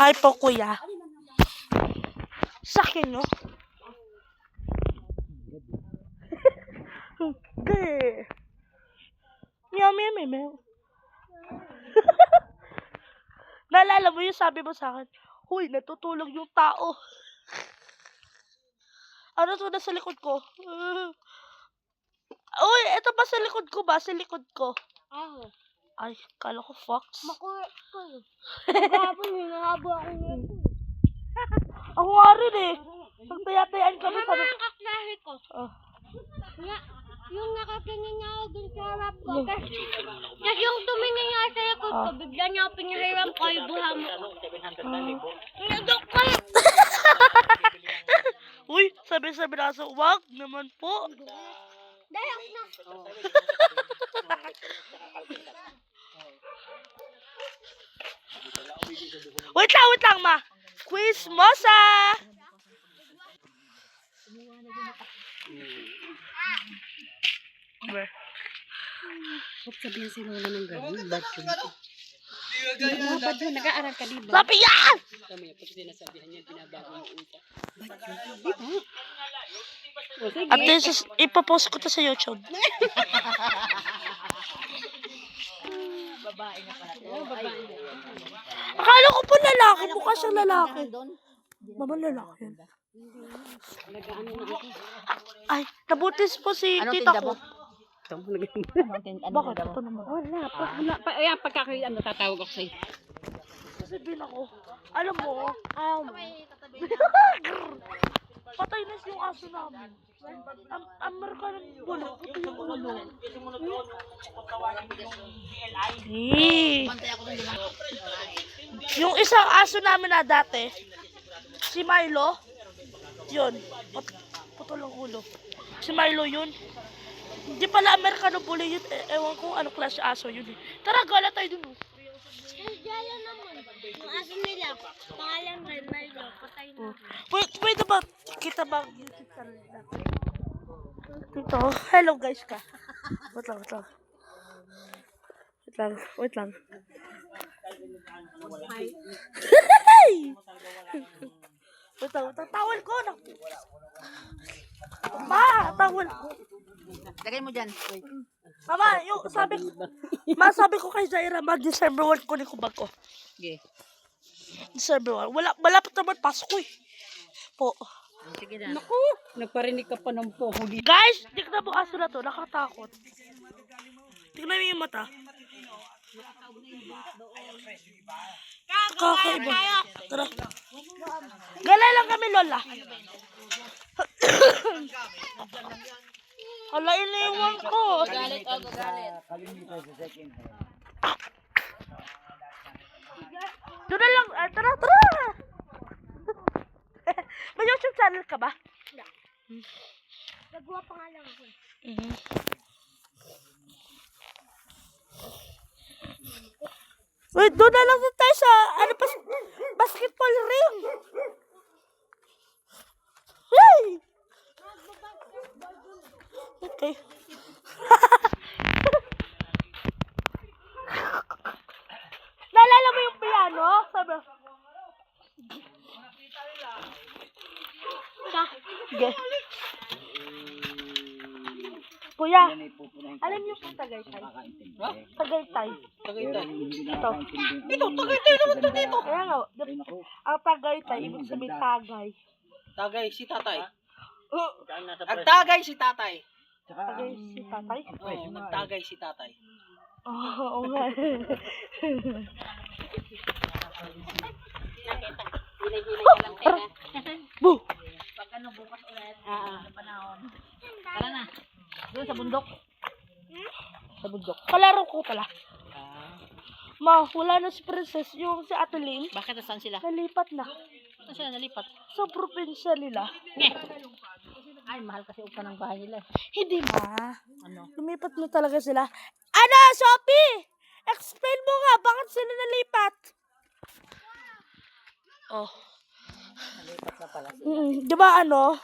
Hi po, kuya. Sa akin, no? Gay. Meow, meow, meow, meow. Naalala mo yung sabi mo sa akin, huy, natutulog yung tao. Ano to na sa likod ko? Uy, ito ba sa likod ko ba? Sa likod ko. Ay, kala ko fox. Makulit ko eh. Maghabol eh. Nangabo ako ngayon. Ako nga rin eh. Pagtaya-tayaan kami sa... Mama ang kaklahe ko. Yung nakatingin niya ako dun sa harap ko. Tapos yung tumingin niya sa likod ko, bigla niya ako pinahiram ko yung buha mo ko. Nagok ko. Uy, sabi-sabi na sa wag naman po. Dayak na. Wait lang, ma. Quiz mosa. Huwag sabihin si Lola ng gano'n. Bad yun. Bad yun. Nag-aaral ka, diba? Sabi yan! Kami, pag sinasabihan niya, binabago mo utak. Bad yun. Diba? O, sige. At least, ipapost ko to sa YouTube. Babae na pala. Babae na. Akala ko po lalaki. Mukha siyang lalaki. Mama, lalaki yan. Nag-ano na ako. Ay, nabutis po si tita ko. Bakit? Ito naman. Wala. Ayan, pagkakaroon, tatawag ako sa'yo. Sabihin ako, alam mo, patay na yung aso namin. Ang marka ng bulok, puti yung ulo. Yung isang aso namin na dati, si Milo, yun, putol ang ulo. Si Milo yun. Hindi pala Amerikano Bully yun. Ewan ko ano klase aso yun eh. Tara, gala tayo dun. Kaya naman. Ang aso nila, pangalan rin, Milo, patay na. Pwede ba kita ba YouTube channel natin? Dito. Hello guys ka. Wait lang. Hey! Wait lang. Tawal ko. Tawal ko. Lagay mo dyan. Mama, yung sabi ko kay Zaira, December 1 kunin ko bag ko. Sige. December 1. Malapit naman Pasko eh. Po. Sige na. Naku! Nagparinig ka pa ng pohuli. Guys, tignan mo aso na to. Nakatakot. Tignan mo yung mata. Kakaiba. Tara. Galay lang kami, Lola. Hala, iniwan ko. Galit ako, galit. Doon na lang. Tara. May YouTube channel ka ba? Nagawa pa nga lang ako. Wait, doon na lang tayo sa basketball ring. Hey! Okay. Naalala mo yung piano? Sabi. Sige. Kuya, alam niyo kung Tagaytay? Tagaytay. Ito. Tagaytay naman dito. Kaya nga, ang Tagaytay, ibig sabihin Tagay. Tagay si tatay. Tagay Nagtagay si tatay. si tatay? Oo, nagtagay si tatay. Oo nga. Boo! Pag ano, bukas ulit. Panahon. Tara na. Doon sa bundok. Sa bundok. Kalaro ko pala. Ma, wala na si Princess. Yung si Ate Lynn, Bakit nasan sila? nalipat na. Saan sila nalipat? Sa probinsya nila. Ay, mahal kasi upa ng bahay nila. Hindi ma. Ano? Lumipat na talaga sila. Ano, Sophie? Explain mo nga, bakit sila nalipat? Oh. Nalipat na pala sila. Di ba ano?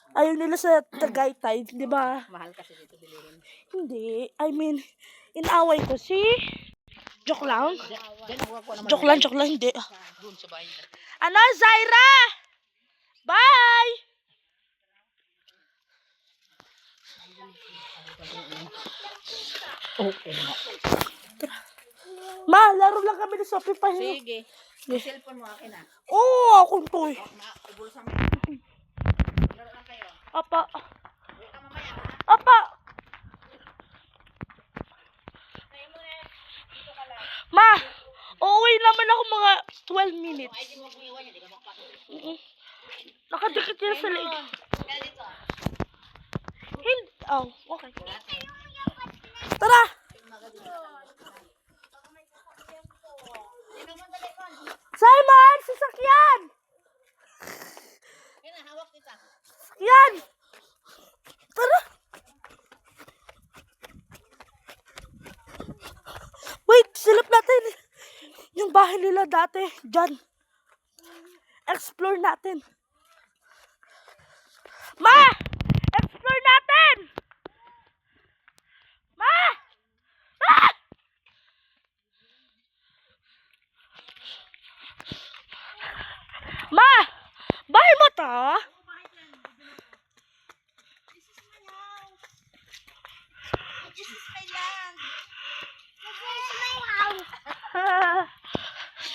Ayaw nila sa Tagaytay, di ba? Mahal kasi dito bilihin. Hindi. I mean, inaway ko si Joke lang. Diyan, huwag ko naman. Joke lang, hindi. Doon sa bahay nila. Ano, Zaira? Bye! Okay na. Ma, laro lang kami ni Sophie pa. Sige. Yung cellphone mo akin ah. Oo, ako to eh. Ubulsan mo. Laro lang kayo. Apa. Wait ka mamaya ha. Apa. Ma, uuwi naman ako mga 12 minutes. Ay, di mo kung iwan yan. Di ka makapasok. Nakadikit yan sa leeg. Kaya dito. Hindi. Oh, okay. Tara! Simon! Sasakyan! Yan na, hawak kita. Yan! Tara! Wait, silip natin. Yung bahay nila dati. Diyan. Explore natin. Ma! Explore natin! Ma! Ah! Ma! Bahay mo to? Ah,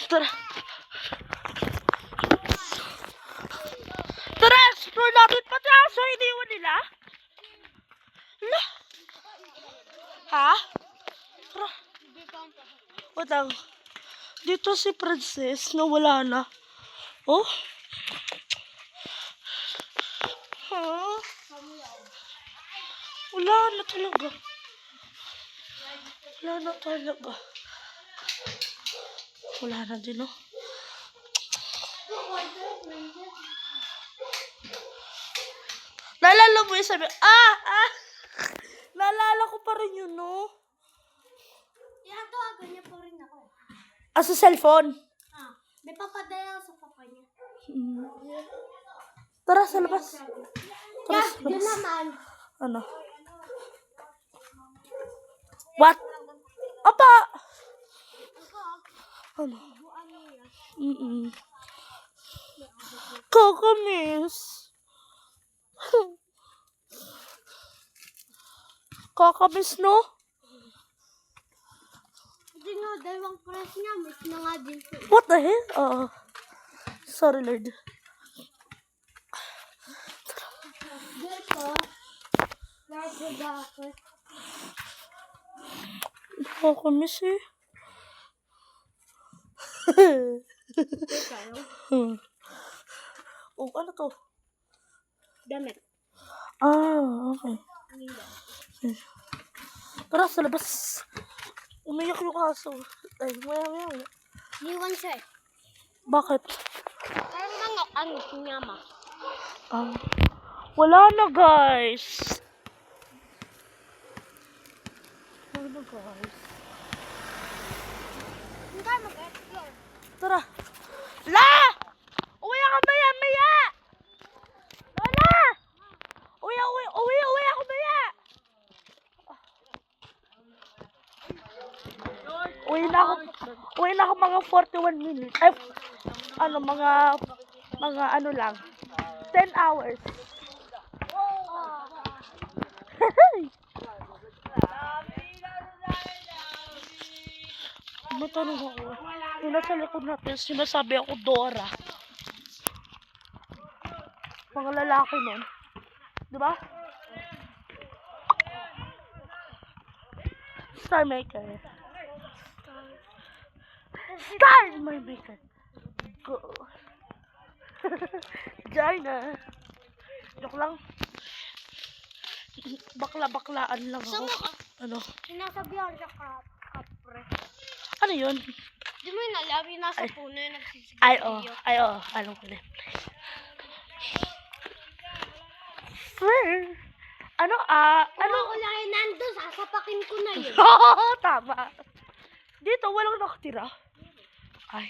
Tara. Tara, explore natin. Pati aso, iniwan nila. Hala. Ha? Tara. Wait lang. Dito si Princess na wala na. Oh? Ha? Wala na talaga. Wala na talaga. Wala na din, oh. Naalala mo yung sabi, naalala ko pa rin yun, no? Tinatawagan niya pa rin ako. Sa cellphone. May papadala sa papa niya. Tara, sa labas. Tara, sa Yun labas. naman. Ano? What? Apa! Ano? Kakamiss. Kakamiss, no? Hindi nga, dalawang crush niya. Miss na nga din siya. What the hell? Sorry, Lord. Dito. Lagi bakit. Kakamiss, eh. Oh, ano to? Damit. Okay. Tara, sa labas. Umiyak yung aso. Ay, maya. Iwan siya eh. Bakit? Parang mga ano, sinyama. Wala na, guys. Wala na, guys. Hindi tayo mag-explore. Tara. La! Uwi ako maya! Lola! Uwi ako maya! Uwi na ako mga 41 minutes. Ay, mga ano lang. 10 hours. Matanong ako. Yung nasa likod natin, sinasabi ako Dora. Mga lalaki nun. Diba? Star Maker. Go. Jaina. Joke lang. Bakla-baklaan lang ako. Ano? Sinasabihan siya kapre. Ano yun? Di mo yun alam, yung nasa puno yung nagsisigil. Ay, alam ko na. Ano, Kung ako lang nandun, sasapakin ko na yun. Tama. Dito, walang nakatira. Ay,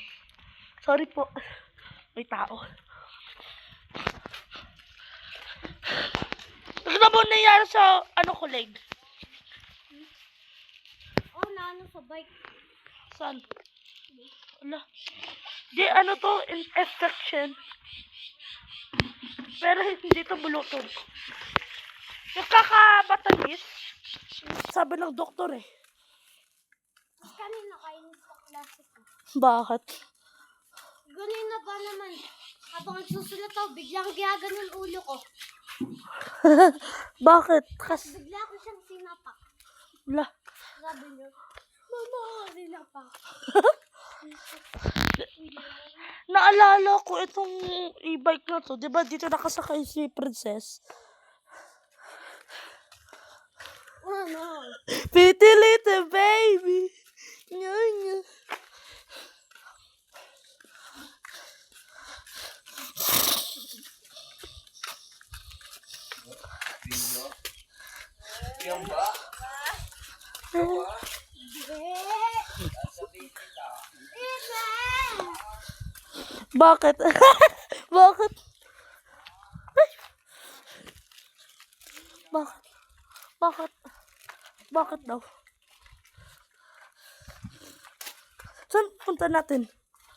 sorry po. May tao. Ano mo nangyari sa, ko, leg? Na ano sa bike. Saan? Wala. Di ano to, infection. Pero hindi to bulutod. Yung kakabatanis, sabi ng doktor eh. Kanina kainis sa klase ko. Bakit? Ganina ba naman? Habang nagsusulat ako, biglang gaganon ulo ko. Bakit? Kasi, Bigla ko siyang sinapak. wala. Sabi niya, Mama, sinapak. Naalala ko itong e-bike na to. Diba dito nakasakay si Princess? Ano? Pretty little baby. Nya, nya. Bakit? Bakit? Ay! Bakit? Bakit? Bakit daw? Saan punta natin?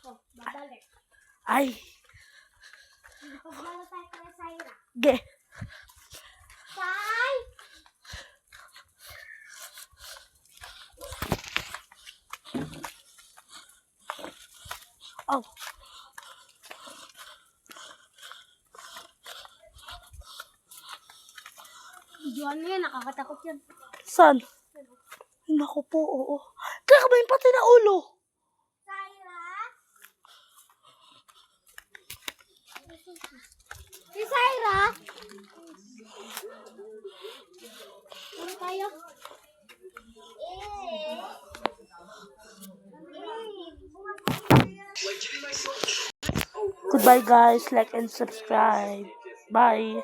Oh, babalik. Ay, Paglaro tayo kay Syra. ge. Tay! Oh, Diyan yan, nakakatakot yan. saan? Naku po, oo. Kakabayin pati na ulo. Syra? Si Syra? Ano tayo? Goodbye guys, like and subscribe. Bye.